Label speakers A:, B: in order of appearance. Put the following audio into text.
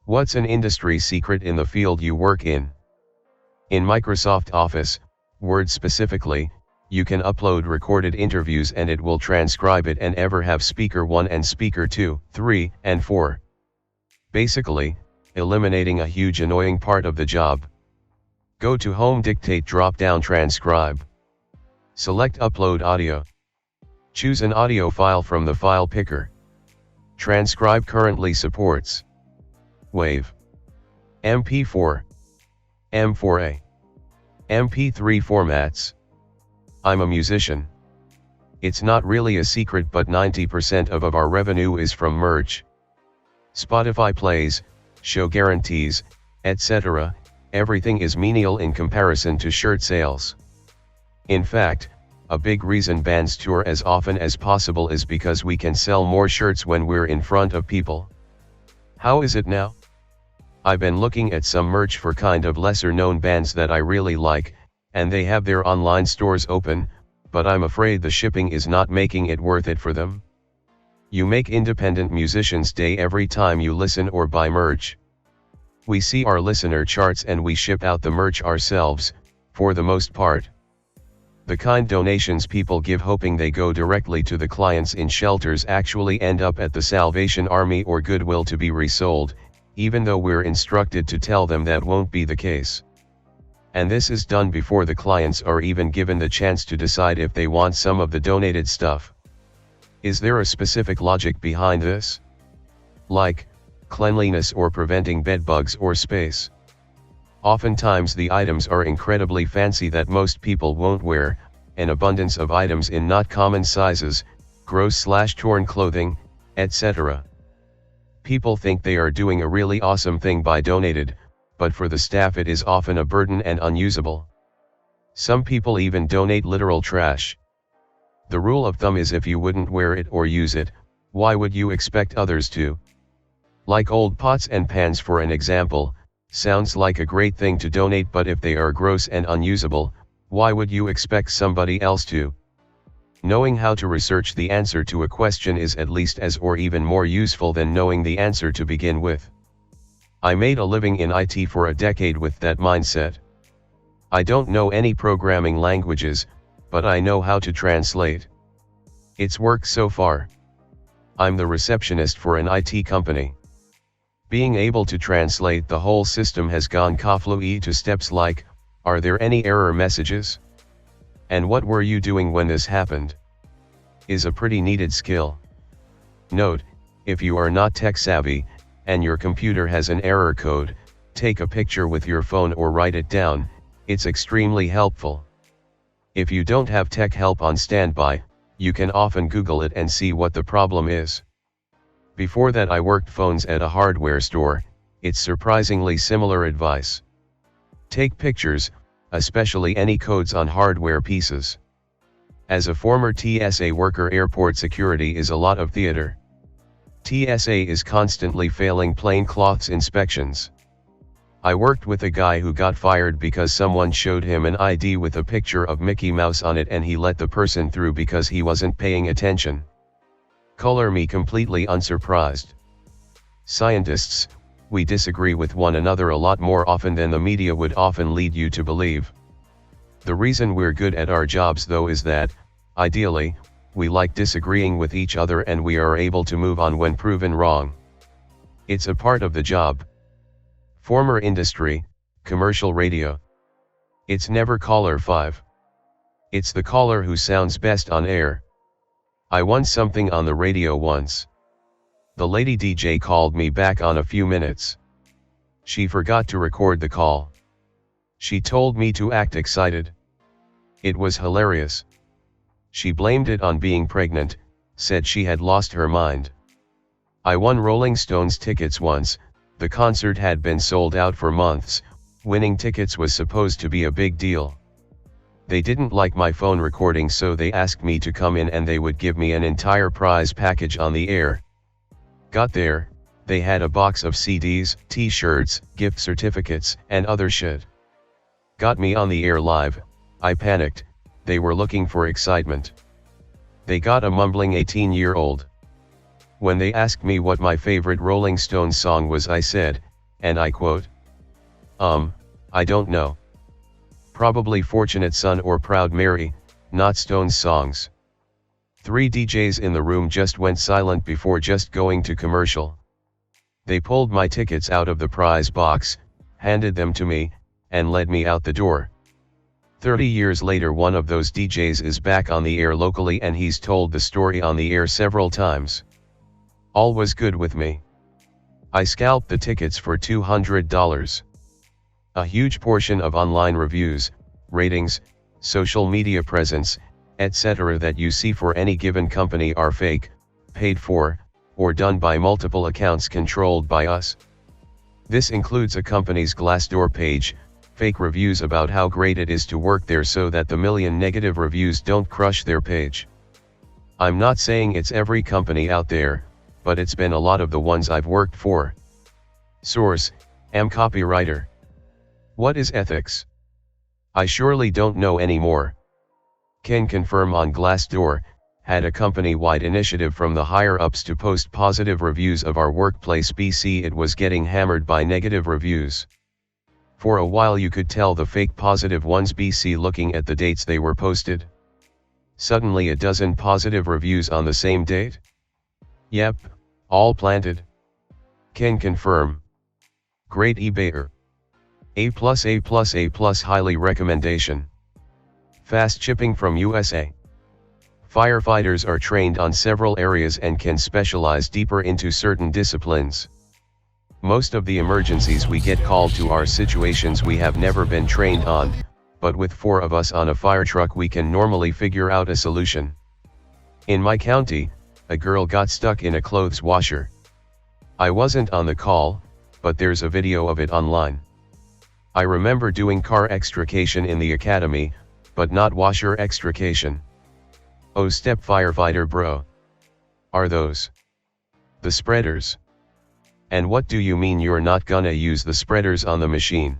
A: What's an industry secret in the field you work in? In Microsoft Office, Word specifically, you can upload recorded interviews and it will transcribe it and ever have speaker 1 and speaker 2, 3, and 4. Basically, eliminating a huge annoying part of the job. Go to Home, Dictate, drop down, Transcribe. Select Upload Audio. Choose an audio file from the file picker. Transcribe currently supports WAV, MP4, M4A, MP3 formats. I'm a musician. It's not really a secret, but 90% of our revenue is from merch. Spotify plays, show guarantees, etc. Everything is menial in comparison to shirt sales. In fact, a big reason bands tour as often as possible is because we can sell more shirts when we're in front of people. How is it now? I've been looking at some merch for kind of lesser known bands that I really like, and they have their online stores open, but I'm afraid the shipping is not making it worth it for them. You make independent musicians' day every time you listen or buy merch. We see our listener charts and we ship out the merch ourselves, for the most part. The kind donations people give hoping they go directly to the clients in shelters actually end up at the Salvation Army or Goodwill to be resold, even though we're instructed to tell them that won't be the case. And this is done before the clients are even given the chance to decide if they want some of the donated stuff. Is there a specific logic behind this? Like, cleanliness or preventing bedbugs or space? Oftentimes the items are incredibly fancy that most people won't wear, an abundance of items in not common sizes, gross/torn clothing, etc. People think they are doing a really awesome thing by donated, but for the staff it is often a burden and unusable. Some people even donate literal trash. The rule of thumb is if you wouldn't wear it or use it, why would you expect others to? Like old pots and pans for an example, sounds like a great thing to donate, but if they are gross and unusable, why would you expect somebody else to? Knowing how to research the answer to a question is at least as or even more useful than knowing the answer to begin with. I made a living in IT for a decade with that mindset. I don't know any programming languages, but I know how to translate. It's worked so far. I'm the receptionist for an IT company. Being able to translate the whole system has gone kaflui to steps like, are there any error messages? And what were you doing when this happened? Is a pretty needed skill. Note, if you are not tech savvy, and your computer has an error code, take a picture with your phone or write it down, it's extremely helpful. If you don't have tech help on standby, you can often Google it and see what the problem is. Before that I worked phones at a hardware store. It's surprisingly similar advice. Take pictures, especially any codes on hardware pieces. As a former TSA worker, airport security is a lot of theater. TSA is constantly failing plainclothes inspections. I worked with a guy who got fired because someone showed him an ID with a picture of Mickey Mouse on it and he let the person through because he wasn't paying attention. Color me completely unsurprised. Scientists, we disagree with one another a lot more often than the media would often lead you to believe. The reason we're good at our jobs though is that, ideally, we like disagreeing with each other and we are able to move on when proven wrong. It's a part of the job. Former industry, commercial radio. It's never caller 5. It's the caller who sounds best on air. I won something on the radio once. The lady DJ called me back on a few minutes. She forgot to record the call. She told me to act excited. It was hilarious. She blamed it on being pregnant, said she had lost her mind. I won Rolling Stones tickets once. The concert had been sold out for months. Winning tickets was supposed to be a big deal. They didn't like my phone recording, so they asked me to come in and they would give me an entire prize package on the air. Got there, they had a box of CDs, t-shirts, gift certificates, and other shit. Got me on the air live. I panicked. They were looking for excitement. They got a mumbling 18-year-old. When they asked me what my favorite Rolling Stones song was, I said, and I quote, I don't know. Probably Fortunate Son or Proud Mary, not Stones songs. 3 DJs in the room just went silent before just going to commercial. They pulled my tickets out of the prize box, handed them to me, and led me out the door. 30 years later, one of those DJs is back on the air locally and he's told the story on the air several times. All was good with me. I scalped the tickets for $200. A huge portion of online reviews, ratings, social media presence, etc. that you see for any given company are fake, paid for, or done by multiple accounts controlled by us. This includes a company's Glassdoor page, fake reviews about how great it is to work there so that the million negative reviews don't crush their page. I'm not saying it's every company out there, but it's been a lot of the ones I've worked for. Source: am copywriter. What is ethics? I surely don't know anymore. Can confirm on Glassdoor, had a company-wide initiative from the higher-ups to post positive reviews of our workplace. BC it was getting hammered by negative reviews. For a while you could tell the fake positive ones. BC looking at the dates they were posted. Suddenly a dozen positive reviews on the same date? Yep, all planted. Can confirm. Great eBayer. A+, highly recommendation. Fast shipping from USA. Firefighters are trained on several areas and can specialize deeper into certain disciplines. Most of the emergencies we get called to are situations we have never been trained on, but with 4 of us on a fire truck we can normally figure out a solution. In my county, a girl got stuck in a clothes washer. I wasn't on the call, but there's a video of it online. I remember doing car extrication in the academy, but not washer extrication. Oh, step firefighter bro. Are those the spreaders? And what do you mean you're not gonna use the spreaders on the machine?